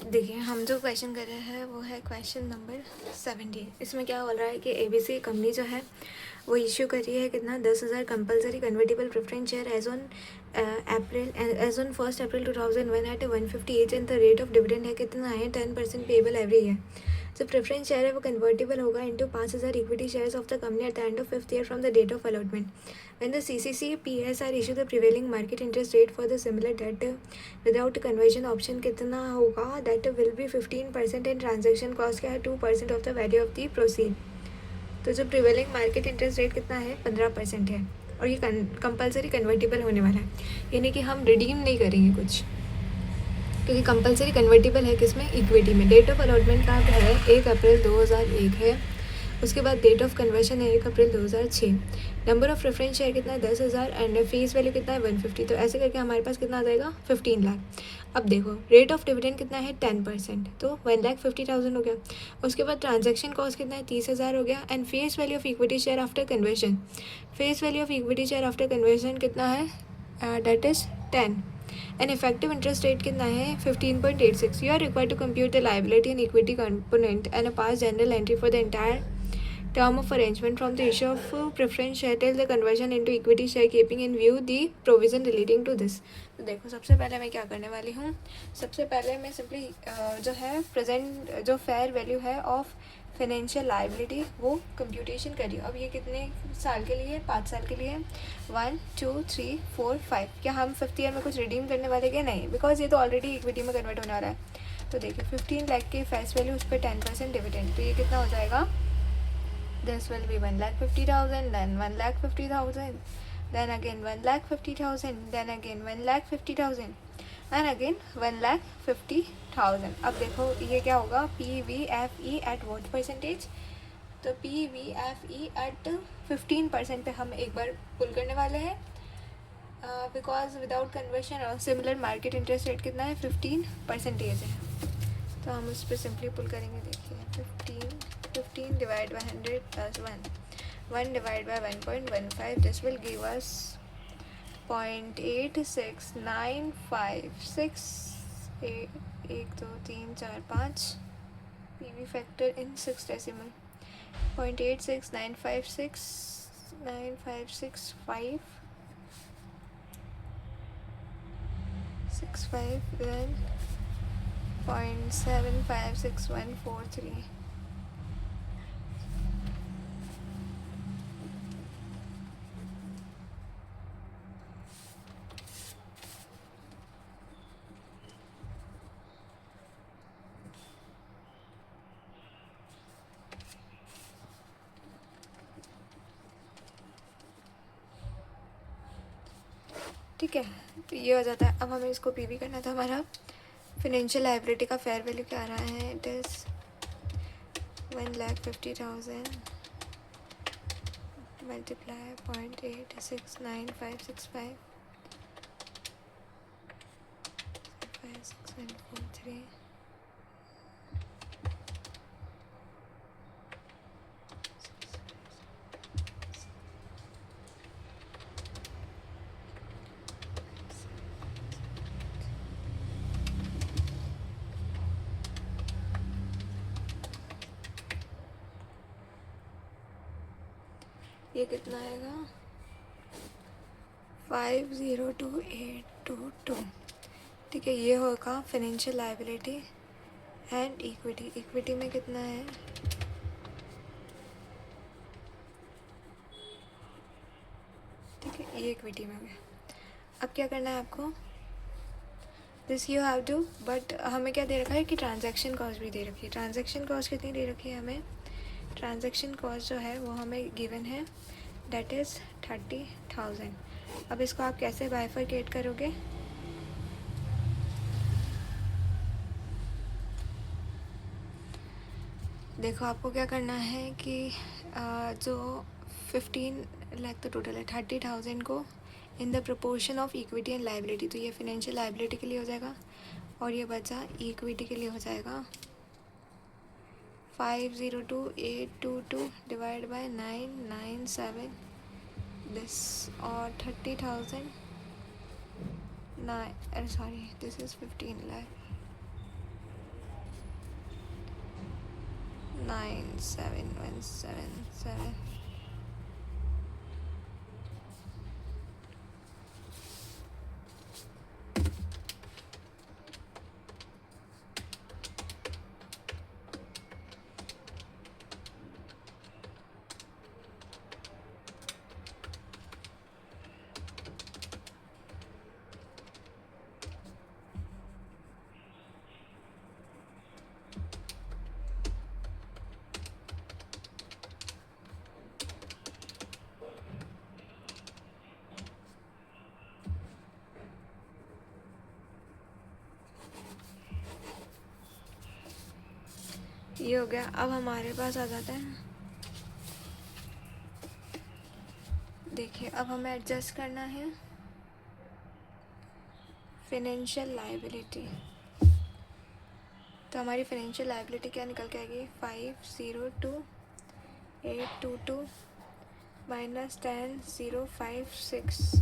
देखिए, हम जो क्वेश्चन कर रहे हैं वो है क्वेश्चन नंबर 17। इसमें क्या बोल रहा है कि एबीसी कंपनी जो है वो इश्यू कर रही है कितना 10,000 compulsory convertible preference share as on 1 April 2001 at 150 each and the rate of dividend है कितना है 10% पेएबल एवरी ईयर। जो प्रेफरेंस शेयर है वो कन्वर्टेबल होगा into 5,000 equity shares of the company at the end of 5th year from the date of allotment. When the CCCPS are issue the prevailing market interest rate for the similar debt without conversion option कितना होगा, that will be 15% and transaction cost क्या है 2% of the value of the proceed। तो जो prevailing market interest rate कितना है 15% है और ये कंपलसरी कन्वर्टेबल होने वाला है, यानी कि हम रिडीम नहीं करेंगे कुछ, क्योंकि कंपलसरी कन्वर्टेबल है किसमें, इक्विटी में। डेट ऑफ अलॉटमेंट का है 1 अप्रैल 2001 है, उसके बाद डेट ऑफ कन्वर्शन है 1 अप्रैल 2006। नंबर ऑफ प्रेफरेंस शेयर कितना है 10,000 एंड फेस वैल्यू कितना है 150। तो ऐसे करके हमारे पास कितना आ जाएगा 15 लाख। अब देखो रेट ऑफ डिविडेंड कितना है 10%, तो 1,50,000 हो गया। उसके बाद ट्रांजैक्शन कॉस्ट कितना है 30,000 हो गया and face value of equity share after conversion. Face value of equity share after conversion कितना है that is 10 and effective interest rate कितना है 15.86। You are required to compute the liability and equity component and a pass journal entry for the entire term of arrangement from the issue of preference share till the conversion into equity share keeping in view the provision relating to this। तो देखो सबसे पहले मैं क्या करने वाली हूँ, सबसे पहले मैं सिंपली जो है प्रेजेंट जो फेयर वैल्यू है ऑफ फाइनेंशियल लाइबिलिटी वो कंप्यूटेशन करी। अब ये कितने साल के लिए, 5 साल के लिए, 1 2 3 4 5। क्या हम 5th ईयर में कुछ रिडीम करने वाले क्या, नहीं, बिकॉज ये तो ऑलरेडी इक्विटी में कन्वर्ट होने वाला है। तो देखिए 15 लाख के फेस वैल्यू उस पर 10% डिविडेंड, तो ये कितना हो जाएगा, this will be 1,50,000, then 1,50,000, then again 1,50,000, then again 1,50,000 and again 1,50,000। अब देखो ये क्या होगा, PVFE एट वॉट परसेंटेज, तो PVFE एट 15% पे हम एक बार पुल करने वाले हैं, बिकॉज विदाउट कन्वर्शन और सिमिलर मार्केट इंटरेस्ट रेट कितना है 15% है। तो हम उस पर सिंपली पुल करेंगे। देखिए 15 divided by 100 plus 1 divided by 1.15, this will give us 0.86956 1 2 3 4 5 PV factor in 6 decimal 0.86956 9565 65 then 0.756143। ठीक है, तो ये हो जाता है। अब हमें इसको पीवी करना था। हमारा फिनेंशियल लाइबिलिटी का फेयर वैल्यू क्या आ रहा है, इट इज़ 1,50,000 मल्टीप्लाई 0.86956 5643। ये कितना आएगा 502822। ठीक है, ये होगा financial liability and equity. Equity में कितना है, ठीक है, ये इक्विटी में है। अब क्या करना है आपको, this you have to, but हमें क्या दे रखा है कि ट्रांजैक्शन कॉस्ट भी दे रखी है। ट्रांजैक्शन कॉस्ट कितनी दे रखी है हमें, ट्रांजैक्शन कॉस्ट जो है वो हमें गिवन है, डेट इज़ 30,000। अब इसको आप कैसे बाइफरकेट करोगे, देखो आपको क्या करना है कि जो 15 लाख तो टोटल है, 30,000 को in the proportion of equity and liability, तो ये फिनेंशियल लाइबिलिटी के लिए हो जाएगा और ये बचा इक्विटी के लिए हो जाएगा 502,822 डिवाइड बाय 997 दिस, और 30,000 9 सॉरी दिस इज़ 15 लाख 9717. ये हो गया। अब हमारे पास आ जाते हैं, देखिए अब हमें एडजस्ट करना है फाइनेंशियल लायबिलिटी। तो हमारी फाइनेंशियल लायबिलिटी क्या निकल के आएगी, 502822 minus 10056,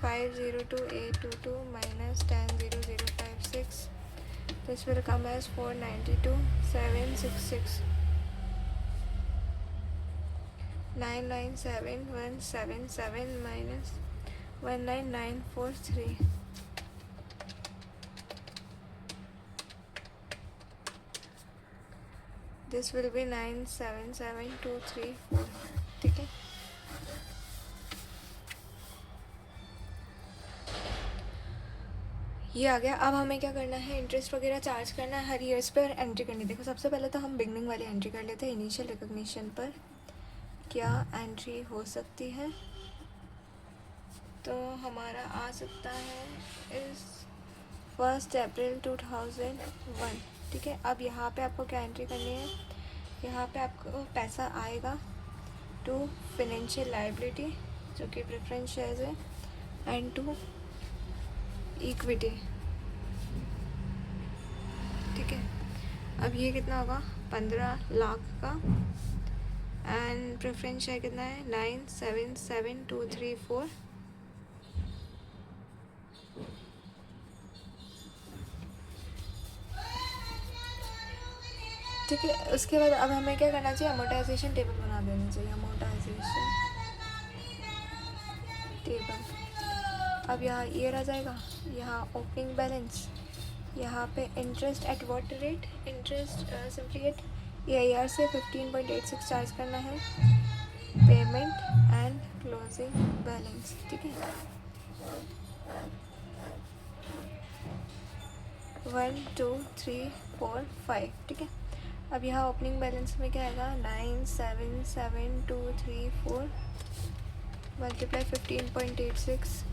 502822 minus 10056. This will come as 492,766. 997,177 minus 19943. This will be 977234. ठीक है। ये आ गया। अब हमें क्या करना है, इंटरेस्ट वगैरह चार्ज करना है हर ईयर्स पे और एंट्री करनी है। देखो सबसे पहले तो हम बिगनिंग वाली एंट्री कर लेते हैं, इनिशियल रिकॉग्निशन पर क्या एंट्री हो सकती है। तो हमारा आ सकता है इस 1 अप्रैल 2001। ठीक है। अब यहाँ पे आपको क्या एंट्री करनी है, यहाँ पे आपको पैसा आएगा टू फाइनेंशियल लायबिलिटी जो कि प्रेफरेंस शेयर्स है एंड टू इक्विटी। ठीक है। अब ये कितना होगा, 15 लाख का, एंड प्रेफरेंस शेयर कितना है, 977234। ठीक है। उसके बाद अब हमें क्या करना चाहिए, अमोर्टाइजेशन टेबल बना देना चाहिए, अमोर्टाइजेशन टेबल। अब यहाँ ईयर आ जाएगा, यहाँ ओपनिंग बैलेंस, यहाँ पे interest at what rate, interest simply at EIR से 15.86 चार्ज करना है, पेमेंट एंड क्लोजिंग बैलेंस। ठीक है। 1 2 3 4 5। ठीक है। अब यहाँ ओपनिंग बैलेंस में क्या आएगा, 977234 मल्टीप्लाई 15.86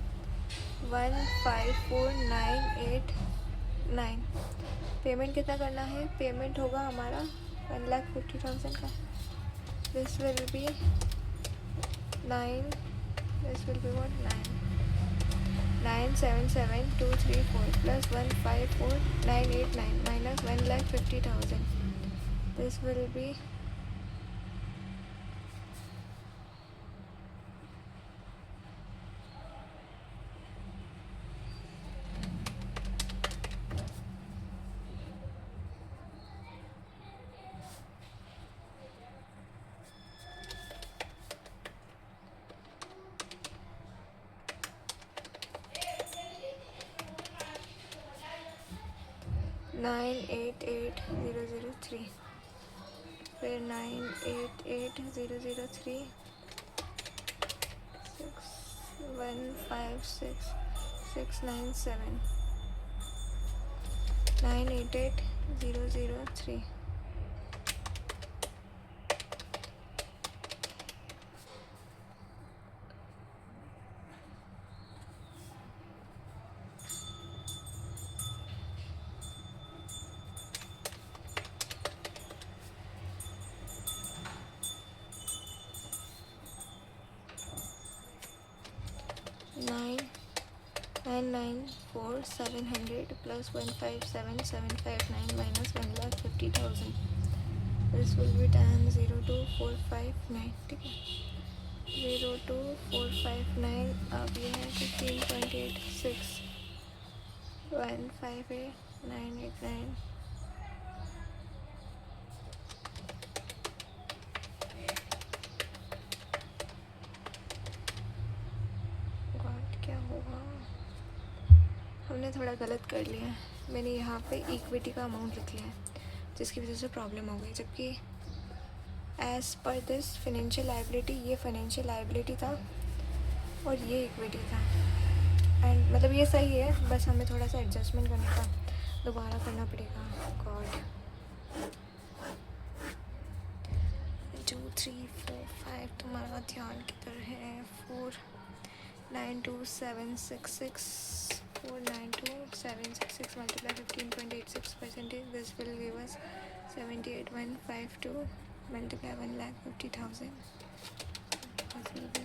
154989। पेमेंट कितना करना है, पेमेंट होगा हमारा 1,50,000 का। This will B 9977234 plus 154989 minus 1,50,000. This will be 988,003, फिर 988,003 6156697 988,003. Nine 994,700 plus 157,759 minus 1,50,000. This will be tan 02459. ठीक है। 02459 अब ये है 15.86 158,989 हमने थोड़ा गलत कर लिया है, मैंने यहाँ पे इक्विटी का अमाउंट लिख लिया है जिसकी वजह से प्रॉब्लम हो गई, जबकि as per this financial liability, ये फाइनेंशियल लायबिलिटी था और ये इक्विटी था। एंड मतलब ये सही है, बस हमें थोड़ा सा एडजस्टमेंट करने का दोबारा करना पड़ेगा। गॉड 2 3 4 5 तुम्हारा ध्यान किधर है? 492766 492766 multiply 15.86%. This will give us 78,152 multiply 1,50,000. This will be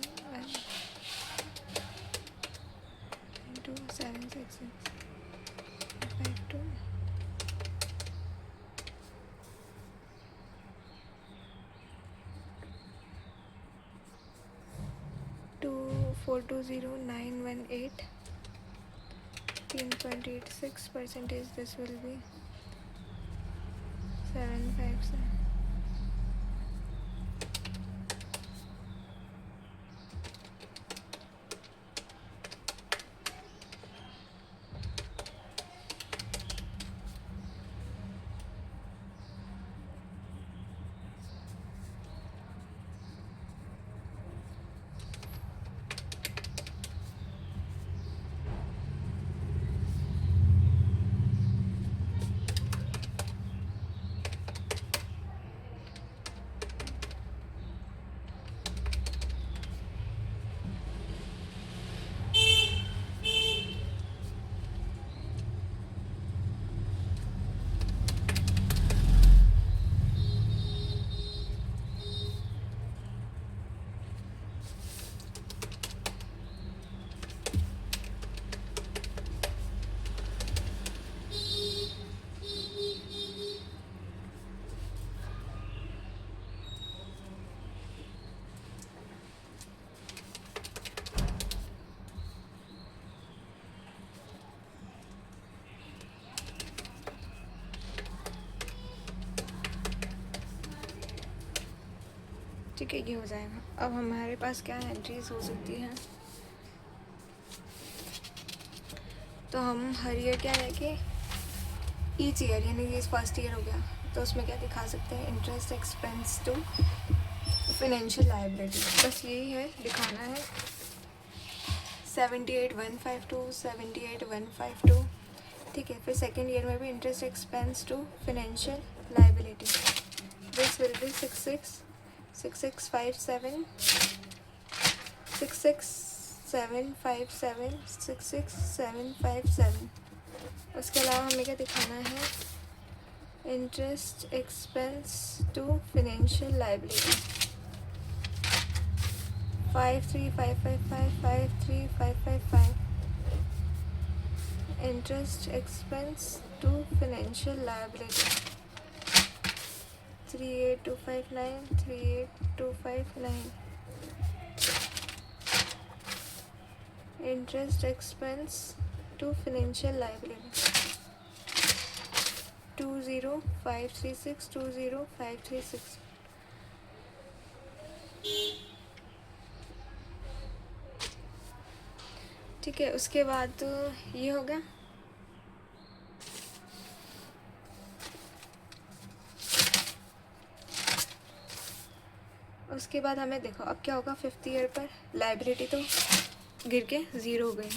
1,2766 420,918 3.86%. This will be 757. ठीक है, ये हो जाएगा। अब हमारे पास क्या एंट्रीज हो सकती हैं, तो हम हर ईयर क्या है कि ईच ईयर, यानी ये फर्स्ट ईयर हो गया, तो उसमें क्या दिखा सकते हैं? Interest expense to financial liability, बस यही है, दिखाना है। 78,152 78,152, ठीक है। फिर सेकेंड ईयर में भी interest expense to financial liability, this will be 6657 66,757 66,757। उसके अलावा हमें क्या दिखाना है? Interest expense to financial liability 53,555 53,555। Interest expense to financial liability 38,259 38,259। Interest expense to financial liability 20,536 20,536। ठीक है, उसके बाद तो ये हो गया। उसके बाद हमें देखो अब क्या होगा, फिफ्थ ईयर पर लायबिलिटी तो गिर के ज़ीरो हो गई।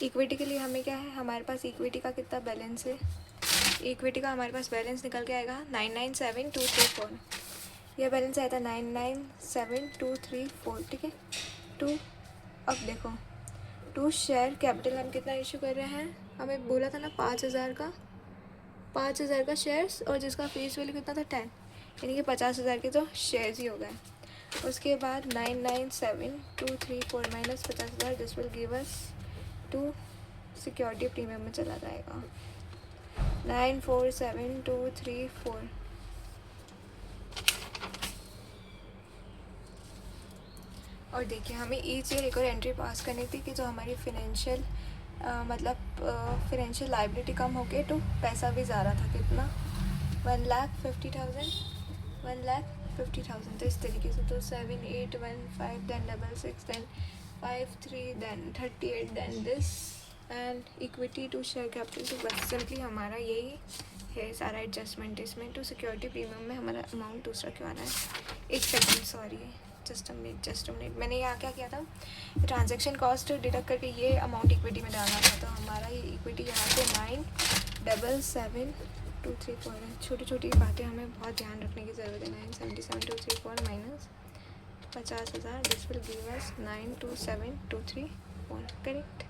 इक्विटी के लिए हमें क्या है, हमारे पास इक्विटी का कितना बैलेंस है? इक्विटी का हमारे पास बैलेंस निकल के आएगा 997,234। यह बैलेंस आया था 997,234, ठीक है। अब देखो 2 शेयर कैपिटल हम कितना इशू कर रहे हैं? हमें बोला था ना 5,000 का शेयर्स, और जिसका फेस वैल्यू कितना था 10, यानी कि 50,000 के तो शेयर्स ही हो गए। उसके बाद 997,234 minus 50,000, this will give us 2 security premium में चला जाएगा 947,234। और देखिए हमें ईच ईयर एक और एंट्री पास करनी थी कि जो हमारी फाइनेंशियल फाइनेंशियल लायबिलिटी कम हो गई तो पैसा भी ज़्यादा था, कितना? 1,50,000 1,50,000। तो इस तरीके से तो 7,815 then 66 then 53 then 38 then this and equity to share capital to बस सिंपली हमारा यही है सारा एडजस्टमेंट। इसमें टू सिक्योरिटी प्रीमियम में हमारा अमाउंट दूसरा क्यों आ रहा है, एक second sorry, just a minute. मैंने यहाँ क्या किया था, ट्रांजैक्शन कॉस्ट डिडक्ट करके ये अमाउंट इक्विटी में डालना था, तो हमारा ये इक्विटी यहाँ पे 977,234 है। छोटी छोटी बातें हमें बहुत ध्यान रखने की ज़रूरत है। 977,234 minus 50,000, this will give us 927,234, correct.